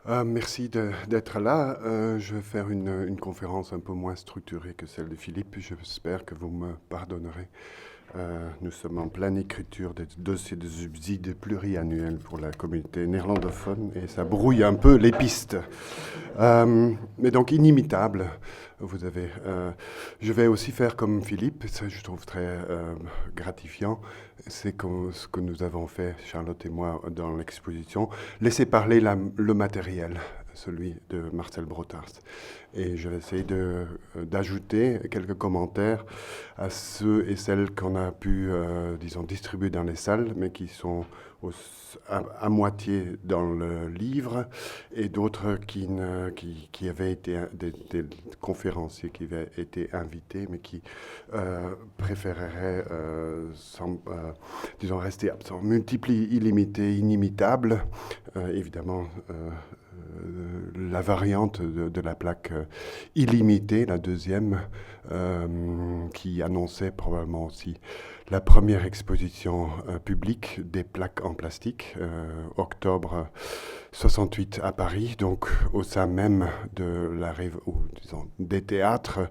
Merci d'être là. Je vais faire une conférence un peu moins structurée que celle de Philippe. J'espère que vous me pardonnerez. Nous sommes en pleine écriture des dossiers de subsides pluriannuels pour la communauté néerlandophone et ça brouille un peu les pistes. Mais donc inimitable. Vous avez, je vais aussi faire comme Philippe, ça je trouve très gratifiant. C'est ce que nous avons fait, Charlotte et moi, dans l'exposition. Laisser parler le matériel, celui de Marcel Brotars. Et je vais essayer d'ajouter quelques commentaires à ceux et celles qu'on a pu, disons, distribuer dans les salles, mais qui sont à moitié dans le livre, et d'autres qui avaient été des conférenciers qui avaient été invités, mais qui préféreraient, disons, rester absents. Multiples, illimités, inimitables, évidemment. La variante de la plaque illimitée, la deuxième, qui annonçait probablement aussi la première exposition publique des plaques en plastique, octobre 68 à Paris, donc au sein même de la ou, disons, des théâtres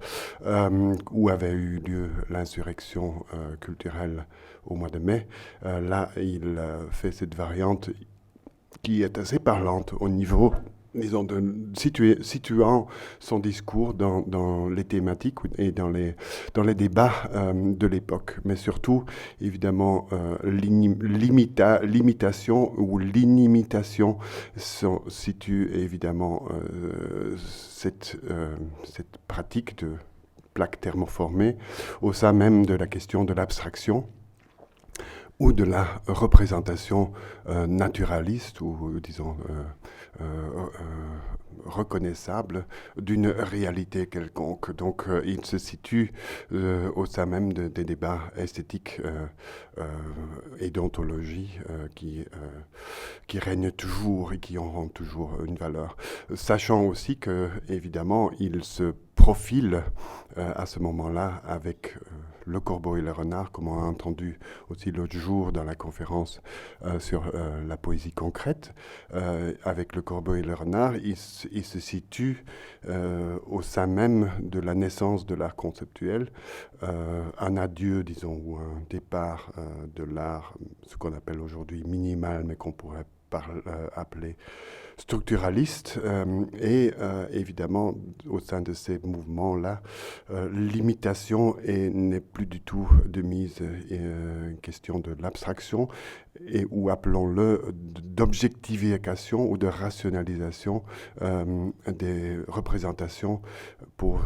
où avait eu lieu l'insurrection culturelle au mois de mai. Là, il fait cette variante qui est assez parlante au niveau, disons, situant son discours dans les thématiques et dans les débats de l'époque. Mais surtout, évidemment, l'imitation ou l'inimitation situe évidemment cette pratique de plaques thermoformées au sein même de la question de l'abstraction ou de la représentation naturaliste ou, disons, reconnaissable d'une réalité quelconque. Donc il se situe au sein même des débats esthétiques et d'ontologie qui règnent toujours et qui auront toujours une valeur. Sachant aussi que, évidemment, il se profile à ce moment-là avec le corbeau et le renard, comme on a entendu aussi l'autre jour dans la conférence sur la poésie concrète. Avec le corbeau et le renard, il se situe au sein même de la naissance de l'art conceptuel, un adieu, disons, ou un départ de l'art, ce qu'on appelle aujourd'hui minimal, mais qu'on pourrait appeler structuraliste, et évidemment au sein de ces mouvements-là, l'imitation n'est plus du tout de mise question de l'abstraction, et ou appelons-le d'objectification ou de rationalisation des représentations, pour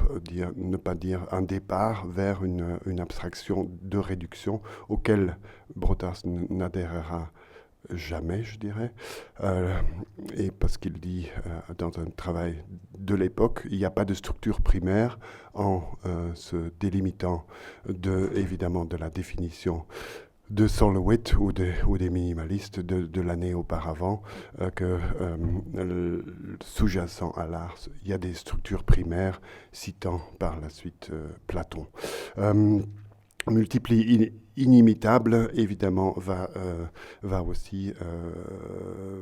ne pas dire un départ vers une abstraction de réduction auquel Brotars n'adhérera jamais, je dirais, et parce qu'il dit dans un travail de l'époque, il n'y a pas de structure primaire en se délimitant évidemment de la définition de Solowit ou des minimalistes de l'année auparavant, que sous-jacent à l'art, il y a des structures primaires, citant par la suite Platon. Multiple inimitable, évidemment, va aussi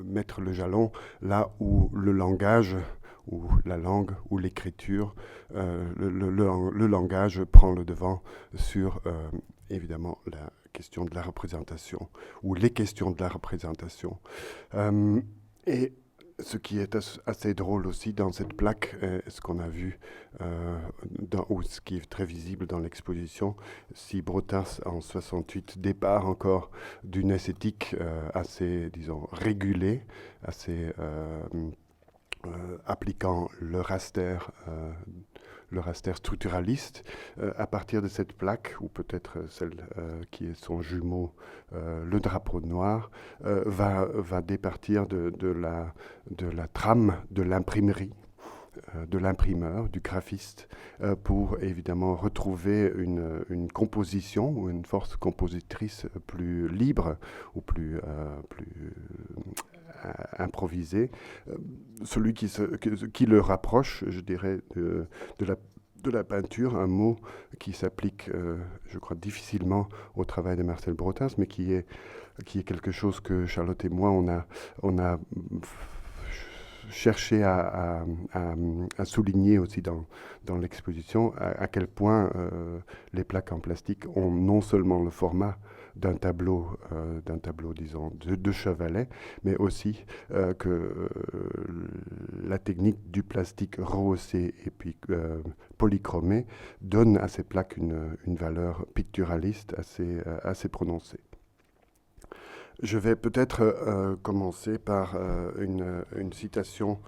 mettre le jalon là où le langage, ou la langue, ou l'écriture, le langage prend le devant sur, évidemment, la question de la représentation, ou les questions de la représentation. Et ce qui est assez drôle aussi dans cette plaque, ce qu'on a vu, ou ce qui est très visible dans l'exposition, si Brotars en 68 départ encore d'une esthétique assez, disons, régulée, assez appliquant le raster structuraliste, à partir de cette plaque, ou peut-être celle qui est son jumeau, le drapeau noir, va départir de la trame de l'imprimerie, de l'imprimeur, du graphiste, pour évidemment retrouver une composition ou une force compositrice plus libre ou plus improvisé, celui qui le rapproche, je dirais, de la peinture, un mot qui s'applique, je crois, difficilement au travail de Marcel Brotars, mais qui est quelque chose que Charlotte et moi, on a cherché à souligner aussi dans l'exposition à quel point les plaques en plastique ont non seulement le format d'un tableau, disons, de chevalet, mais aussi que la technique du plastique rehaussé et puis polychromé donne à ces plaques une valeur picturaliste assez prononcée. Je vais peut-être commencer par une citation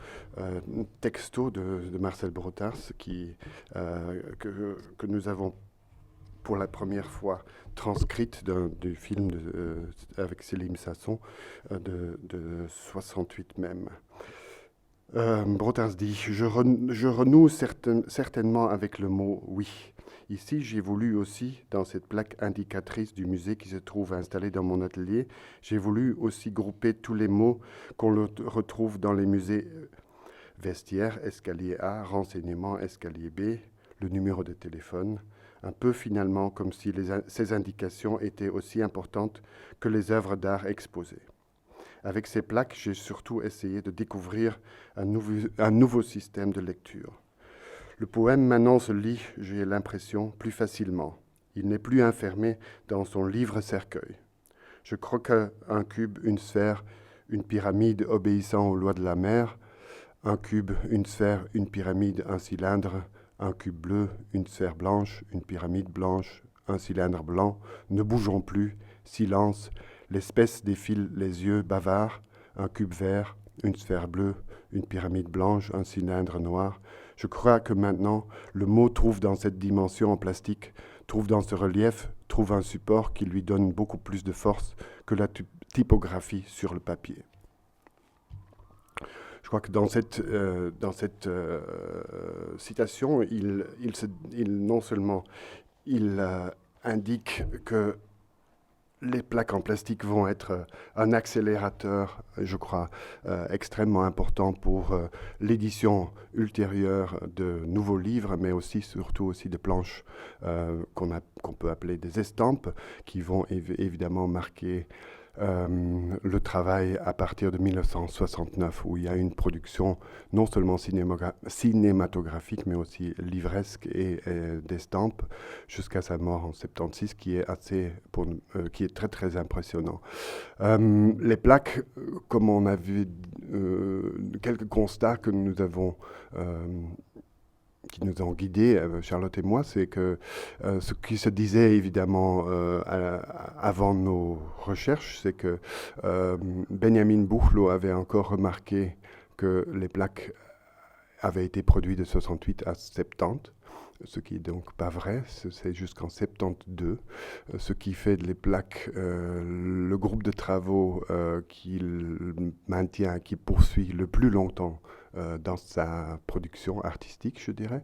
texto de Marcel Brotars que nous avons pour la première fois transcrite du film avec Céline Sasson de 68 même. Brotars dit « Je renoue certainement avec le mot « oui ». Ici, j'ai voulu aussi, dans cette plaque indicatrice du musée qui se trouve installée dans mon atelier, j'ai voulu aussi grouper tous les mots qu'on retrouve dans les musées vestiaire, escalier A, renseignement, escalier B, le numéro de téléphone, un peu finalement comme si ces indications étaient aussi importantes que les œuvres d'art exposées. Avec ces plaques, j'ai surtout essayé de découvrir un nouveau système de lecture. Le poème maintenant se lit, j'ai l'impression, plus facilement. Il n'est plus enfermé dans son livre-cercueil. Je croque un cube, une sphère, une pyramide obéissant aux lois de la mer, un cube, une sphère, une pyramide, un cylindre, un cube bleu, une sphère blanche, une pyramide blanche, un cylindre blanc. Ne bougeons plus, silence, l'espèce défile les yeux bavards, un cube vert, une sphère bleue, une pyramide blanche, un cylindre noir. Je crois que maintenant, le mot trouve dans cette dimension en plastique, trouve dans ce relief, trouve un support qui lui donne beaucoup plus de force que la typographie sur le papier. Je crois que dans cette citation, non seulement il indique que les plaques en plastique vont être un accélérateur, je crois, extrêmement important pour l'édition ultérieure de nouveaux livres, mais aussi, surtout aussi de planches qu'on peut appeler des estampes, qui vont évidemment marquer le travail à partir de 1969, où il y a une production non seulement cinématographique, mais aussi livresque et d'estampes, jusqu'à sa mort en 76, qui est très très impressionnant. Les plaques, comme on a vu quelques constats que nous avons qui nous ont guidés, Charlotte et moi, c'est que ce qui se disait évidemment avant nos recherches, c'est que Benjamin Buchloh avait encore remarqué que les plaques avaient été produites de 68 à 70, ce qui est donc pas vrai, c'est jusqu'en 72, ce qui fait les plaques le groupe de travaux qu'il maintient, qui poursuit le plus longtemps dans sa production artistique, je dirais.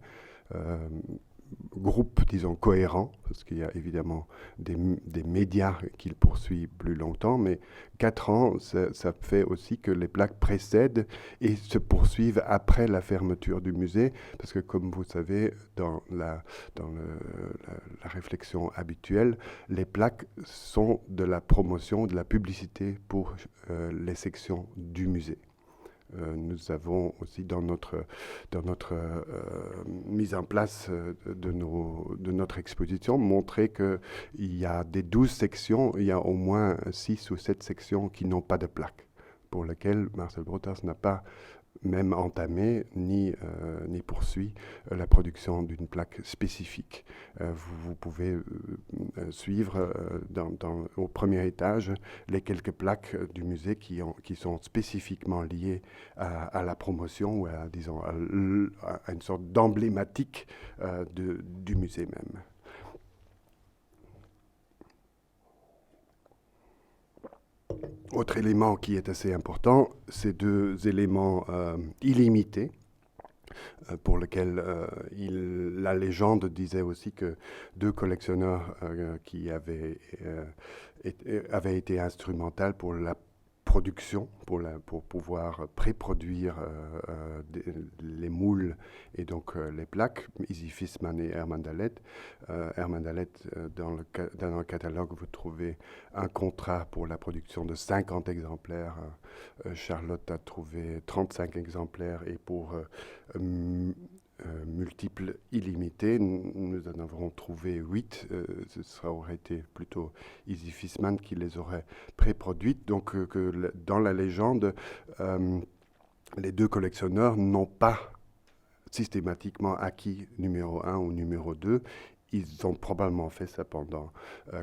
Groupe, disons, cohérent, parce qu'il y a évidemment des médias qu'il poursuit plus longtemps, mais 4 ans, ça fait aussi que les plaques précèdent et se poursuivent après la fermeture du musée, parce que comme vous savez, dans la réflexion habituelle, les plaques sont de la promotion, de la publicité pour les sections du musée. Nous avons aussi dans notre mise en place de notre exposition montré qu'il y a des 12 sections, il y a au moins 6 ou 7 sections qui n'ont pas de plaque, pour lesquelles Marcel Brotars n'a pas même entamé ni poursuit la production d'une plaque spécifique. Vous pouvez suivre au premier étage les quelques plaques du musée qui sont spécifiquement liées à la promotion ou à une sorte d'emblématique du musée même. Autre élément qui est assez important, c'est 2 éléments illimités, pour lesquels la légende disait aussi que 2 collectionneurs qui avaient été instrumentaux pour la production, pour pouvoir pré-produire les moules et donc les plaques, Easy Fissmann et Herman Dalet. Herman Dalet, dans le catalogue, vous trouvez un contrat pour la production de 50 exemplaires. Charlotte a trouvé 35 exemplaires et pour multiples illimités, nous en avons trouvé 8. Ça aurait été plutôt Easy Fissmann qui les aurait pré-produites. Donc dans la légende, les deux collectionneurs n'ont pas systématiquement acquis numéro 1 ou numéro 2. Ils ont probablement fait ça pendant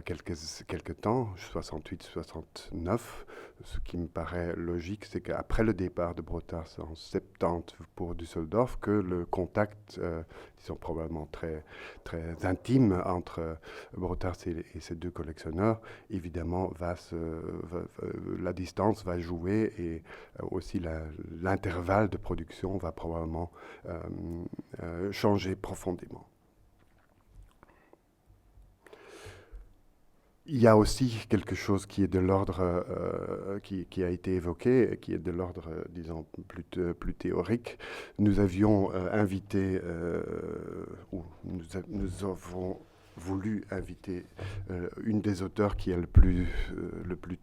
quelques temps, 68-69. Ce qui me paraît logique, c'est qu'après le départ de Brotars en 70 pour Düsseldorf, que le contact, disons probablement très, très intime entre Brotars et ses deux collectionneurs, évidemment, la distance va jouer et aussi l'intervalle de production va probablement changer profondément. Il y a aussi quelque chose qui est de l'ordre, qui a été évoqué, qui est de l'ordre, disons, plus théorique. Nous avions invité, ou nous avons voulu inviter une des auteurs qui a le plus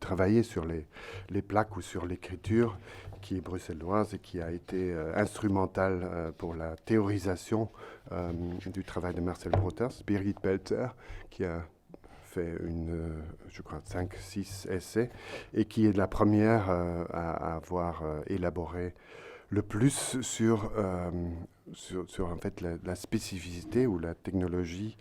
travaillé sur les plaques ou sur l'écriture, qui est bruxelloise et qui a été instrumentale pour la théorisation du travail de Marcel Brotars, Birgit Pelzer, qui a fait je crois, 5-6 essais, et qui est la première à avoir élaboré le plus sur en fait la spécificité ou la technologie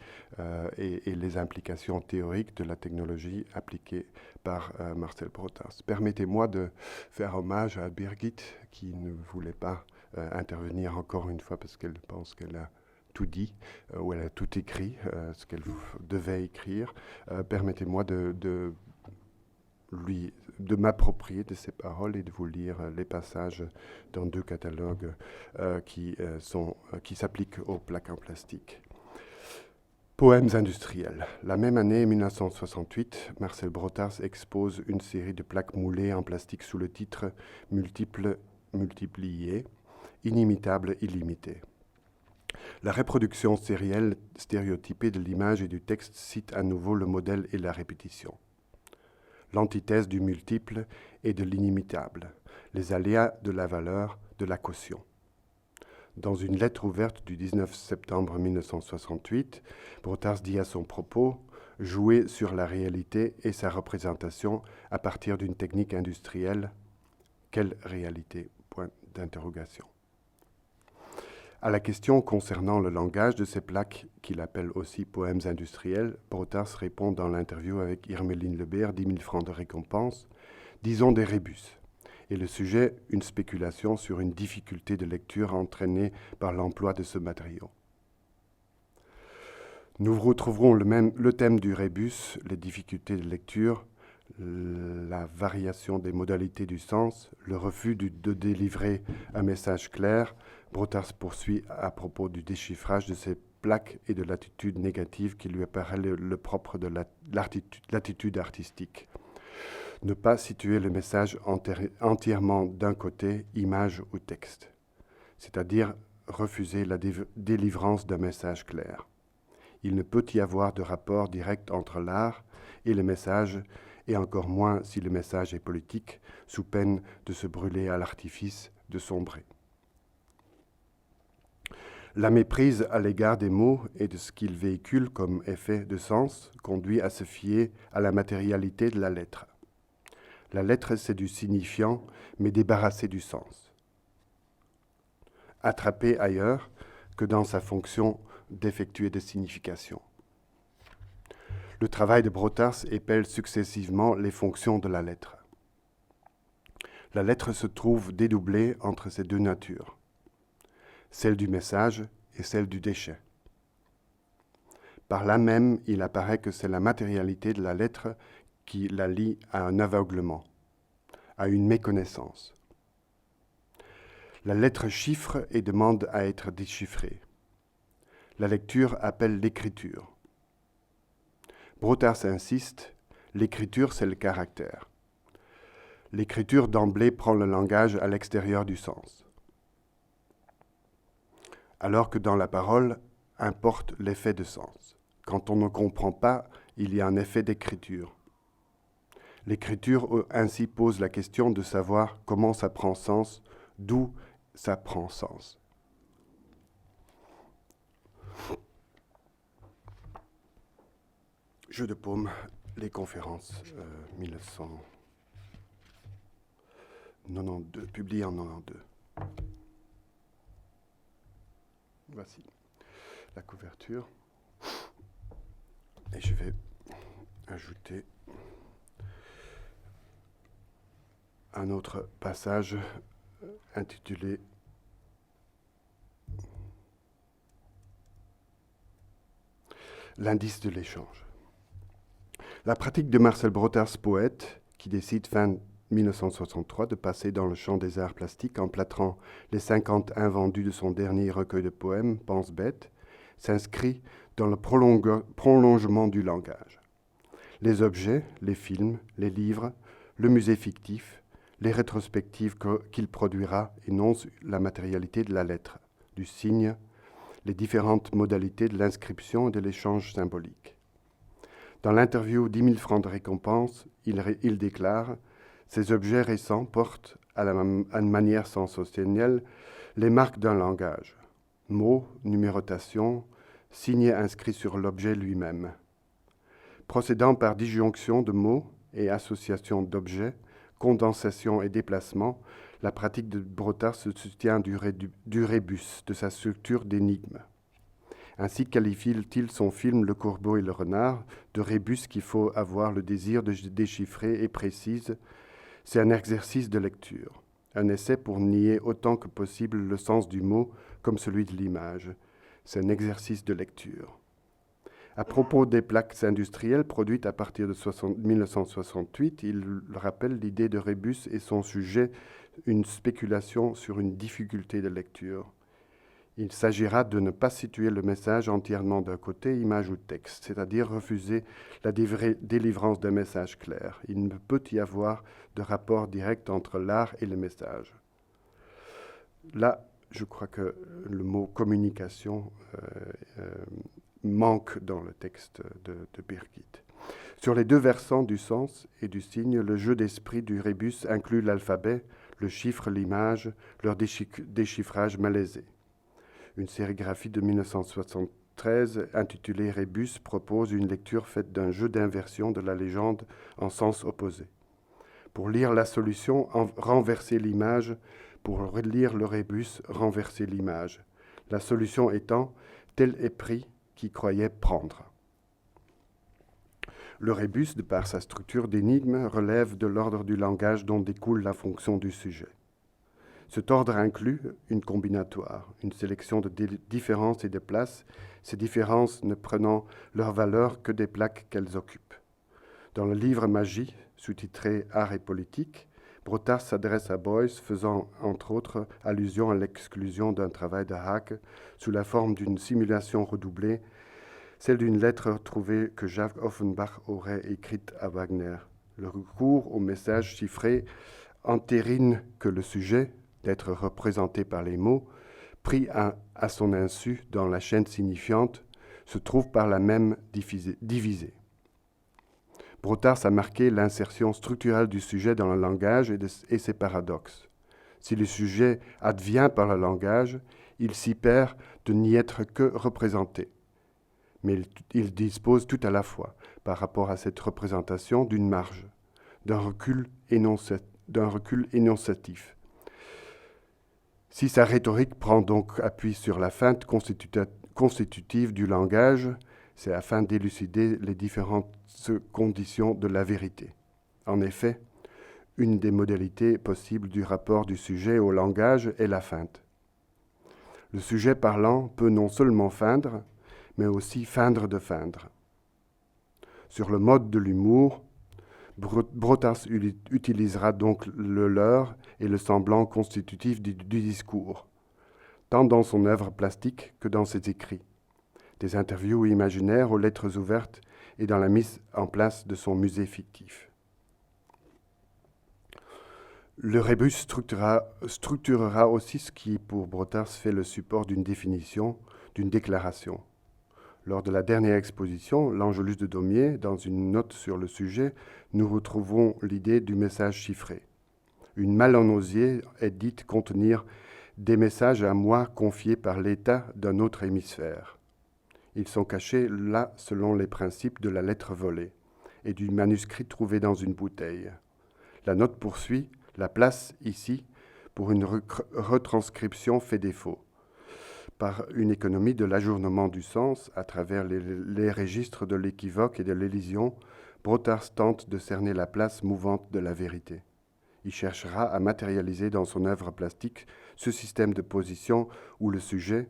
et les implications théoriques de la technologie appliquée par Marcel Brotars. Permettez-moi de faire hommage à Birgit, qui ne voulait pas intervenir encore une fois parce qu'elle pense qu'elle a tout dit, où elle a tout écrit, ce qu'elle devait écrire. Permettez-moi de m'approprier de ces paroles et de vous lire les passages dans deux catalogues qui s'appliquent aux plaques en plastique. Poèmes industriels. La même année, 1968, Marcel Brotars expose une série de plaques moulées en plastique sous le titre « Multiplié, inimitable, illimité ». La reproduction sérielle stéréotypée de l'image et du texte cite à nouveau le modèle et la répétition. L'antithèse du multiple et de l'inimitable, les aléas de la valeur, de la caution. Dans une lettre ouverte du 19 septembre 1968, Brotars dit à son propos « Jouer sur la réalité et sa représentation à partir d'une technique industrielle. Quelle réalité ?» Point d'interrogation. À la question concernant le langage de ces plaques, qu'il appelle aussi poèmes industriels, Brotars répond dans l'interview avec Irmeline Lebert, 10 000 francs de récompense, disons des rébus. Et le sujet, une spéculation sur une difficulté de lecture entraînée par l'emploi de ce matériau. Nous retrouverons le thème du rébus, les difficultés de lecture, la variation des modalités du sens, le refus de délivrer un message clair. Brotars poursuit à propos du déchiffrage de ces plaques et de l'attitude négative qui lui apparaît le propre de l'attitude artistique. Ne pas situer le message entièrement d'un côté, image ou texte, c'est-à-dire refuser la délivrance d'un message clair. Il ne peut y avoir de rapport direct entre l'art et le message, et encore moins si le message est politique, sous peine de se brûler à l'artifice, de sombrer. La méprise à l'égard des mots et de ce qu'ils véhiculent comme effet de sens conduit à se fier à la matérialité de la lettre. La lettre, c'est du signifiant, mais débarrassé du sens. Attrapé ailleurs que dans sa fonction d'effectuer des significations. Le travail de Brotars épelle successivement les fonctions de la lettre. La lettre se trouve dédoublée entre ces deux natures, celle du message et celle du déchet. Par là même, il apparaît que c'est la matérialité de la lettre qui la lie à un aveuglement, à une méconnaissance. La lettre chiffre et demande à être déchiffrée. La lecture appelle l'écriture. Brotars insiste, l'écriture c'est le caractère. L'écriture d'emblée prend le langage à l'extérieur du sens, alors que dans la parole importe l'effet de sens. Quand on ne comprend pas, il y a un effet d'écriture. L'écriture ainsi pose la question de savoir comment ça prend sens, d'où ça prend sens. Jeu de paume, les conférences, 1992, publié en 1992. Voici la couverture. Et je vais ajouter un autre passage intitulé L'indice de l'échange. La pratique de Marcel Brotars, poète, qui décide fin 1963 de passer dans le champ des arts plastiques en plâtrant les 50 invendus de son dernier recueil de poèmes, Pense bête, s'inscrit dans le prolongement du langage. Les objets, les films, les livres, le musée fictif, les rétrospectives qu'il produira énoncent la matérialité de la lettre, du signe, les différentes modalités de l'inscription et de l'échange symbolique. Dans l'interview 10 000 francs de récompense, il déclare « Ces objets récents portent, à une manière sensationnelle, les marques d'un langage. Mots, numérotation, signes inscrits sur l'objet lui-même. Procédant par disjonction de mots et association d'objets, condensation et déplacement, la pratique de Brotars se soutient du rébus, de sa structure d'énigme. Ainsi qualifie-t-il son film Le Corbeau et le Renard, de rébus qu'il faut avoir le désir de déchiffrer et précise. C'est un exercice de lecture, un essai pour nier autant que possible le sens du mot comme celui de l'image. C'est un exercice de lecture. À propos des plaques industrielles produites à partir de 1968, il rappelle l'idée de rébus et son sujet, une spéculation sur une difficulté de lecture. Il s'agira de ne pas situer le message entièrement d'un côté, image ou texte, c'est-à-dire refuser la délivrance d'un message clair. Il ne peut y avoir de rapport direct entre l'art et le message. Là, je crois que le mot communication manque dans le texte de Birgit. Sur les deux versants du sens et du signe, le jeu d'esprit du rébus inclut l'alphabet, le chiffre, l'image, leur déchiffrage malaisé. Une sérigraphie de 1973 intitulée Rébus propose une lecture faite d'un jeu d'inversion de la légende en sens opposé. Pour lire la solution, renverser l'image. Pour lire le rébus, renverser l'image. La solution étant tel est pris qui croyait prendre. Le rébus, de par sa structure d'énigme, relève de l'ordre du langage dont découle la fonction du sujet. Cet ordre inclut une combinatoire, une sélection de différences et de places, ces différences ne prenant leur valeur que des plaques qu'elles occupent. Dans le livre Magie, sous-titré Art et politique, Brotars s'adresse à Beuys, faisant entre autres allusion à l'exclusion d'un travail de Hack sous la forme d'une simulation redoublée, celle d'une lettre trouvée que Jacques Offenbach aurait écrite à Wagner. Le recours au message chiffré entérine que le sujet, d'être représenté par les mots, pris à son insu dans la chaîne signifiante, se trouve par la même divisé. Brotars a marqué l'insertion structurelle du sujet dans le langage et ses paradoxes. Si le sujet advient par le langage, il s'y perd de n'y être que représenté. Mais il dispose tout à la fois, par rapport à cette représentation, d'une marge, d'un recul énonciatif. Si sa rhétorique prend donc appui sur la feinte constitutive du langage, c'est afin d'élucider les différentes conditions de la vérité. En effet, une des modalités possibles du rapport du sujet au langage est la feinte. Le sujet parlant peut non seulement feindre, mais aussi feindre de feindre. Sur le mode de l'humour, Brotars utilisera donc le leurre et le semblant constitutif du discours, tant dans son œuvre plastique que dans ses écrits, des interviews imaginaires aux lettres ouvertes et dans la mise en place de son musée fictif. Le rébus structurera aussi ce qui, pour Brotars, fait le support d'une définition, d'une déclaration. Lors de la dernière exposition, l'Angelus de Daumier, dans une note sur le sujet, nous retrouvons l'idée du message chiffré. Une malle en osier est dite contenir des messages à moi confiés par l'État d'un autre hémisphère. Ils sont cachés là selon les principes de la lettre volée et du manuscrit trouvé dans une bouteille. La note poursuit, la place ici pour une retranscription fait défaut. Par une économie de l'ajournement du sens à travers les registres de l'équivoque et de l'élision, Brotars tente de cerner la place mouvante de la vérité. Il cherchera à matérialiser dans son œuvre plastique ce système de position où le sujet,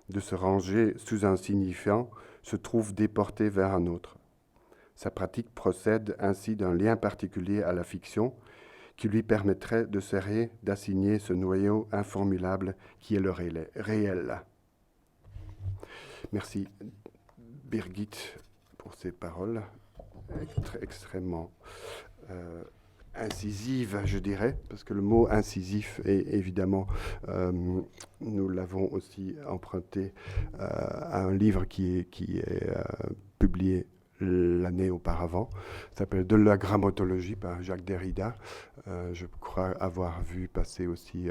de se ranger sous un signifiant, se trouve déporté vers un autre. Sa pratique procède ainsi d'un lien particulier à la fiction qui lui permettrait de serrer, d'assigner ce noyau informulable qui est le réel. Merci Birgit pour ces paroles extrêmement incisives, je dirais, parce que le mot incisif est évidemment, nous l'avons aussi emprunté à un livre qui est publié l'année auparavant, ça s'appelle De la grammatologie par Jacques Derrida. Je crois avoir vu passer aussi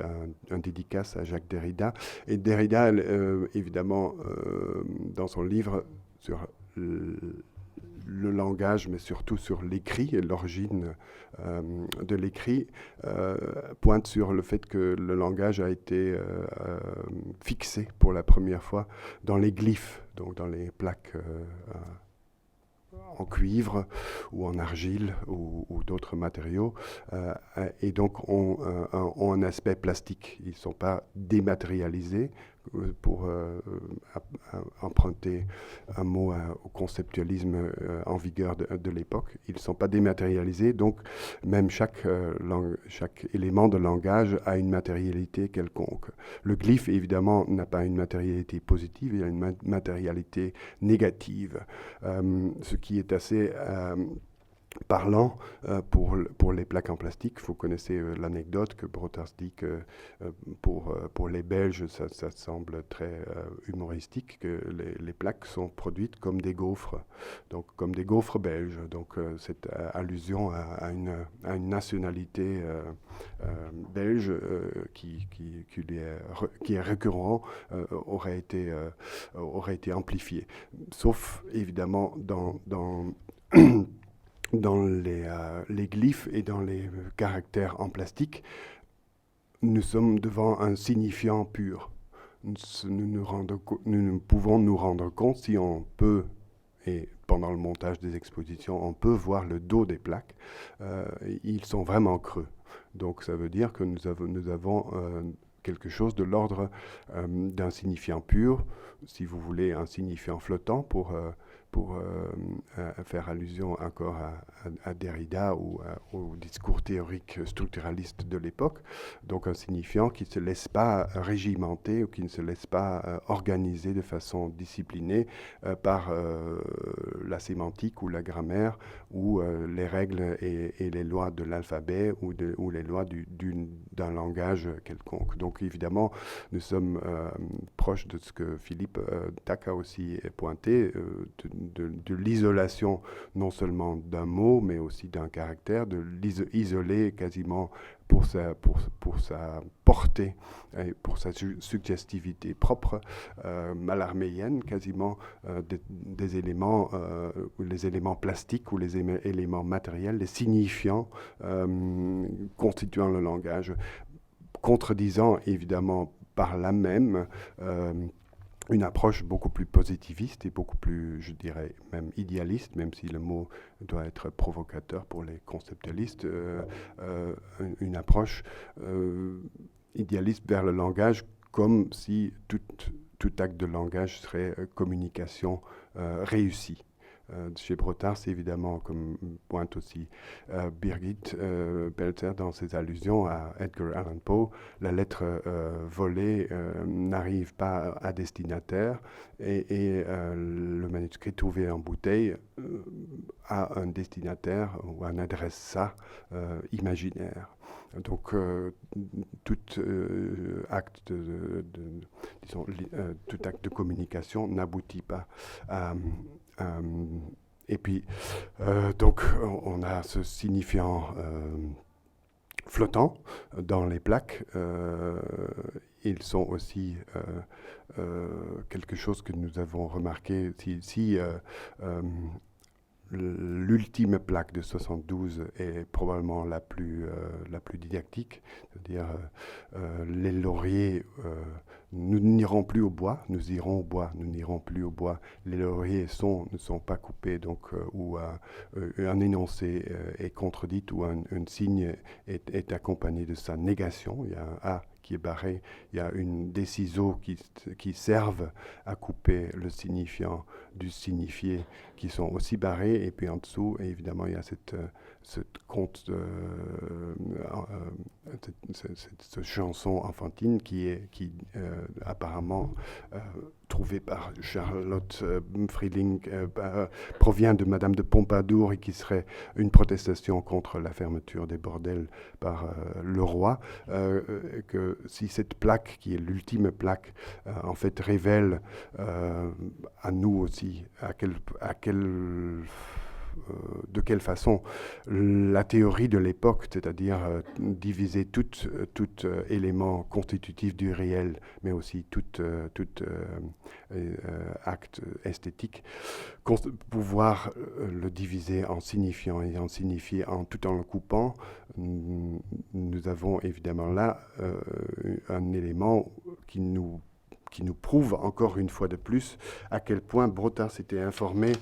un dédicace à Jacques Derrida. Et Derrida, évidemment, dans son livre sur le langage, mais surtout sur l'écrit et l'origine de l'écrit, pointe sur le fait que le langage a été fixé pour la première fois dans les glyphes, donc dans les plaques en cuivre ou en argile ou d'autres matériaux, et donc ont un aspect plastique. Ils ne sont pas dématérialisés, pour emprunter un mot au conceptualisme en vigueur de l'époque. Ils ne sont pas dématérialisés, donc même chaque élément de langage a une matérialité quelconque. Le glyphe, évidemment, n'a pas une matérialité positive, il a une matérialité négative, ce qui est assez parlant pour les plaques en plastique. Vous connaissez l'anecdote que Brotars dit que pour les Belges, ça semble très humoristique, que les plaques sont produites comme des gaufres, donc comme des gaufres belges. Donc cette allusion à une nationalité belge qui est récurrent aurait été amplifié. Sauf évidemment dans dans les glyphes et dans les caractères en plastique, nous sommes devant un signifiant pur. Nous pouvons nous rendre compte, si on peut, et pendant le montage des expositions, on peut voir le dos des plaques, ils sont vraiment creux. Donc ça veut dire que nous avons quelque chose de l'ordre d'un signifiant pur, si vous voulez un signifiant flottant pour faire allusion encore à Derrida ou au discours théorique structuraliste de l'époque. Donc un signifiant qui ne se laisse pas régimenter ou qui ne se laisse pas organiser de façon disciplinée par la sémantique ou la grammaire ou les règles et les lois de l'alphabet ou les lois d'un langage quelconque. Donc évidemment, nous sommes proches de ce que Philippe Tack a aussi pointé, de l'isolation non seulement d'un mot, mais aussi d'un caractère, de l'isoler quasiment pour sa portée et pour sa suggestivité propre, malarméienne, quasiment des éléments, les éléments plastiques ou les éléments matériels, les signifiants constituant le langage, contredisant évidemment par là même une approche beaucoup plus positiviste et beaucoup plus, je dirais, même idéaliste, même si le mot doit être provocateur pour les conceptualistes, une approche idéaliste vers le langage, comme si tout acte de langage serait communication réussie. Chez Brotars, évidemment, comme pointe aussi Birgit Pelzer dans ses allusions à Edgar Allan Poe, la lettre volée n'arrive pas à destinataire et le manuscrit trouvé en bouteille a un destinataire ou un adressat imaginaire. Donc, tout acte disons, tout acte de communication n'aboutit pas à, à- et puis, donc, on a ce signifiant flottants dans les plaques. Ils sont aussi quelque chose que nous avons remarqué. Si l'ultime plaque de 72 est probablement la plus didactique, c'est-à-dire les lauriers, nous n'irons plus au bois, nous irons au bois, nous n'irons plus au bois. Les lauriers ne sont pas coupés, donc où un énoncé est contredit ou un signe est accompagné de sa négation. Il y a un A qui est barré, il y a des ciseaux qui servent à couper le signifiant du signifié qui sont aussi barrés, et puis en dessous, évidemment, il y a cette conte, cette chanson enfantine qui apparemment trouvée par Charlotte Friedling provient de Madame de Pompadour et qui serait une protestation contre la fermeture des bordels par le roi. Que si cette plaque, qui est l'ultime plaque, en fait révèle à nous aussi de quelle façon la théorie de l'époque, c'est-à-dire diviser tout élément constitutif du réel, mais aussi tout acte esthétique, pouvoir le diviser en signifiant et en signifier tout en le coupant. Nous avons évidemment là un élément qui nous prouve encore une fois de plus à quel point Brotin s'était informé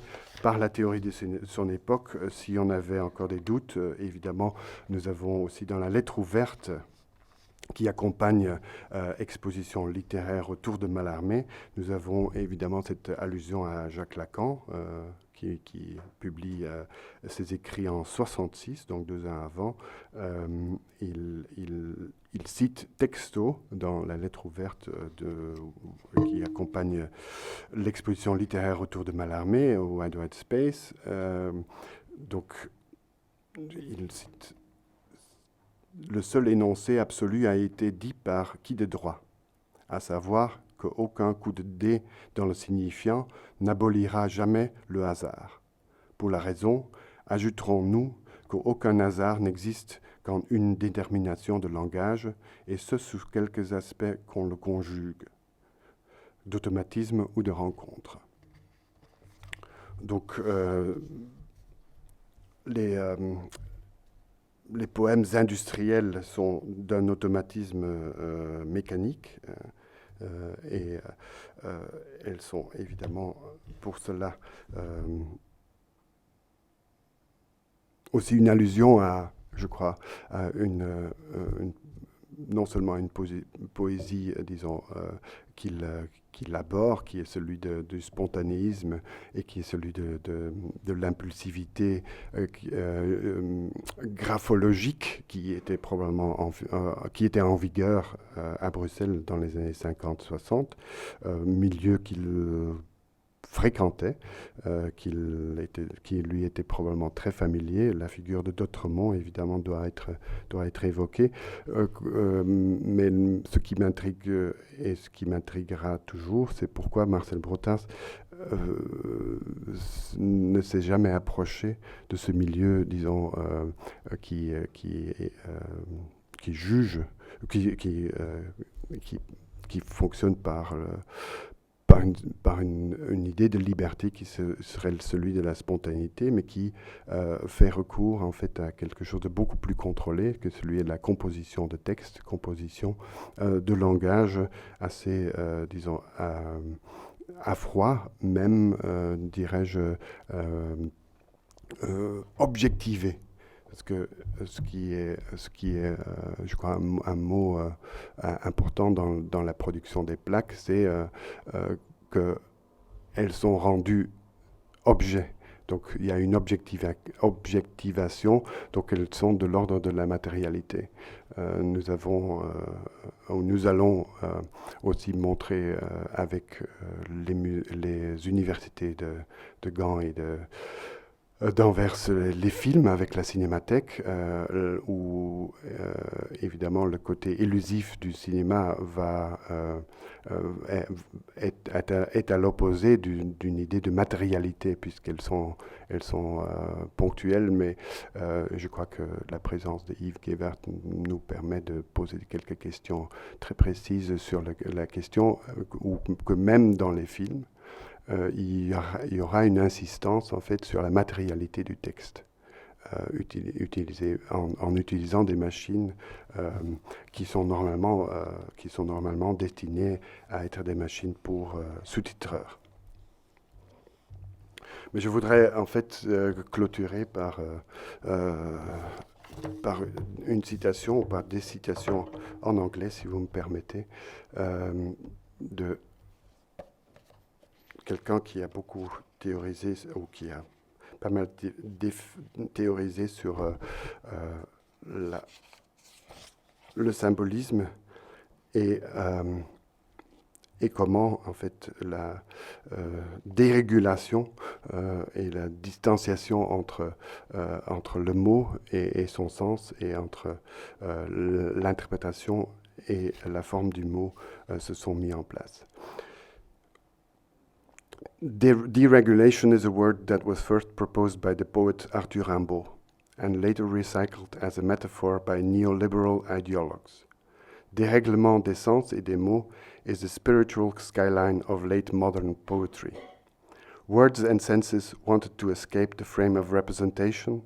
par la théorie de son époque. Si on avait encore des doutes, évidemment, nous avons aussi dans la lettre ouverte qui accompagne exposition littéraire autour de Mallarmé, nous avons évidemment cette allusion à Jacques Lacan, qui publie ses écrits en 66, donc 2 ans avant. Il cite texto dans la lettre ouverte qui accompagne l'exposition littéraire autour de Mallarmé au Wide Wide Space. Donc, il cite: le seul énoncé absolu a été dit par qui de droit, à savoir qu'aucun coup de dé dans le signifiant n'abolira jamais le hasard. Pour la raison, ajouterons-nous qu'aucun hasard n'existe qu'en une détermination de langage, et ce sous quelques aspects qu'on le conjugue, d'automatisme ou de rencontre. Donc, les poèmes industriels sont d'un automatisme mécanique, et elles sont évidemment pour cela aussi une allusion à, je crois, à non seulement une poésie, disons, qu'il aborde, qui est celui du spontanéisme et qui est celui de l'impulsivité graphologique qui était probablement qui était en vigueur à Bruxelles dans les années 50-60, milieu qu'il fréquentait, qui lui était probablement très familier. La figure de Dautremont, évidemment, doit être évoquée. Mais ce qui m'intrigue et ce qui m'intriguera toujours, c'est pourquoi Marcel Brotin ne s'est jamais approché de ce milieu, disons, qui juge, qui fonctionne par une idée de liberté qui serait celui de la spontanéité, mais qui fait recours en fait à quelque chose de beaucoup plus contrôlé que celui de la composition de texte, composition de langage assez, disons, à froid, même, dirais-je, objectivé. Parce que ce qui est je crois, un mot important dans la production des plaques, c'est qu'elles sont rendues objets. Donc il y a une objectivation, donc elles sont de l'ordre de la matérialité. Nous allons aussi montrer avec les universités de Gand et d'envers les films avec la cinémathèque, où évidemment le côté élusif du cinéma est, est à l'opposé d'une idée de matérialité, elles sont ponctuelles, mais je crois que la présence de Yves Guévert nous permet de poser quelques questions très précises sur la question que même dans les films, il y aura une insistance en fait sur la matérialité du texte, en utilisant des machines qui sont normalement destinées à être des machines pour sous-titreurs. Mais je voudrais en fait clôturer par une citation, ou par des citations en anglais, si vous me permettez, de quelqu'un qui a beaucoup théorisé, ou qui a pas mal théorisé sur le symbolisme et, et comment en fait la dérégulation et la distanciation entre le mot et son sens, et entre l'interprétation et la forme du mot se sont mis en place. Deregulation is a word that was first proposed by the poet Arthur Rimbaud and later recycled as a metaphor by neoliberal ideologues. Dérèglement des sens et des mots is the spiritual skyline of late modern poetry. Words and senses wanted to escape the frame of representation,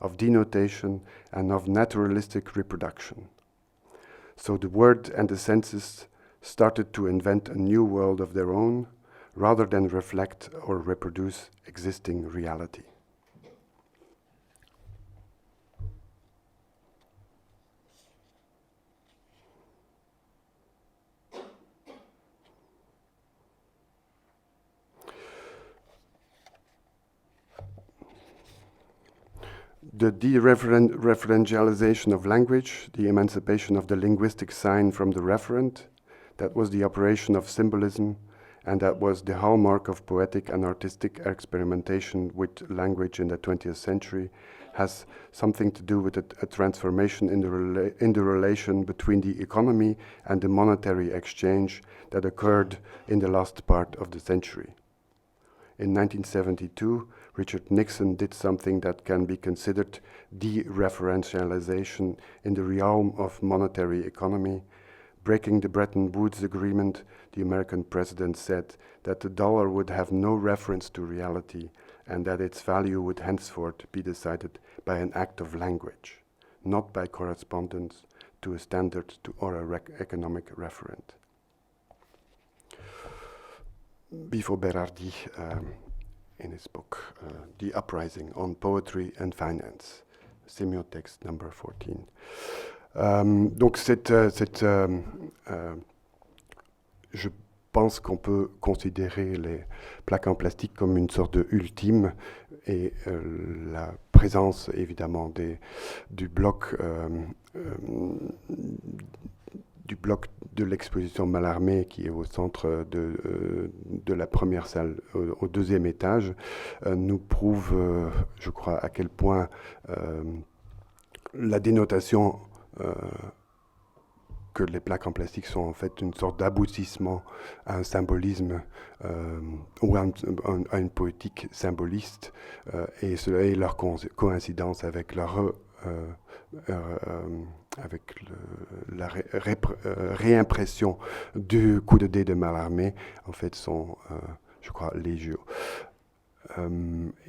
of denotation, and of naturalistic reproduction. So the word and the senses started to invent a new world of their own, rather than reflect or reproduce existing reality. The dereferentialization of language, the emancipation of the linguistic sign from the referent, that was the operation of symbolism, and that was the hallmark of poetic and artistic experimentation with language in the 20th century, has something to do with a transformation in the relation between the economy and the monetary exchange that occurred in the last part of the century. In 1972, Richard Nixon did something that can be considered dereferentialization in the realm of monetary economy. Breaking the Bretton Woods Agreement, the American president said that the dollar would have no reference to reality and that its value would henceforth be decided by an act of language, not by correspondence to a standard or an economic referent. Before Berardi, in his book, The Uprising on Poetry and Finance, Semiotext number 14. Donc je pense qu'on peut considérer les plaques en plastique comme une sorte de ultime, et la présence évidemment du bloc de l'exposition Mallarmé, qui est au centre de la première salle au deuxième étage, nous prouve, je crois, à quel point la dénotation que les plaques en plastique sont en fait une sorte d'aboutissement à un symbolisme ou à une poétique symboliste, et cela est leur coïncidence avec la réimpression du coup de dé de Mallarmé, en fait, sont, je crois, légiaux.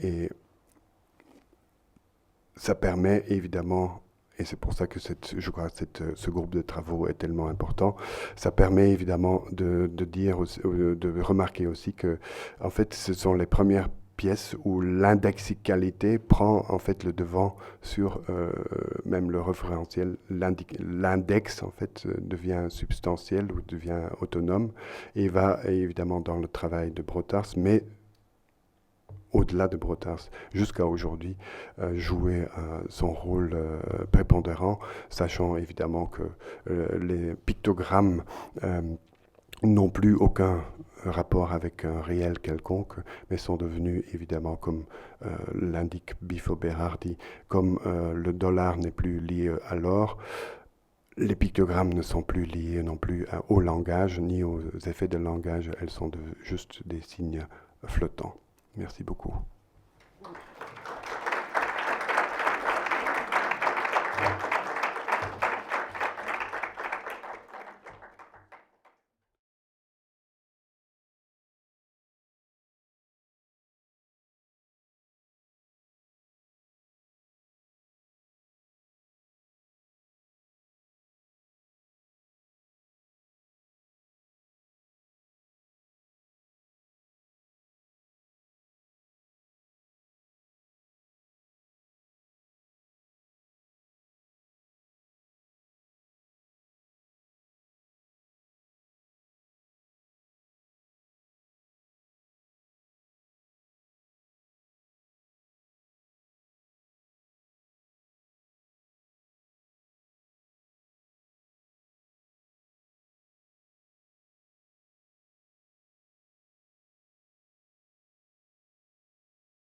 Et ça permet évidemment, et c'est pour ça que je crois que ce groupe de travaux est tellement important, ça permet évidemment de dire, de remarquer aussi que, en fait, ce sont les premières pièces où l'indexicalité prend en fait le devant sur même le référentiel. L'index en fait devient substantiel ou devient autonome, et va évidemment dans le travail de Brotars, mais au-delà de Brotars, jusqu'à aujourd'hui, jouer son rôle prépondérant, sachant évidemment que les pictogrammes n'ont plus aucun rapport avec un réel quelconque, mais sont devenus évidemment, comme l'indique Bifo Berardi, comme le dollar n'est plus lié à l'or, les pictogrammes ne sont plus liés non plus au langage, ni aux effets de langage, elles sont juste des signes flottants. Merci beaucoup.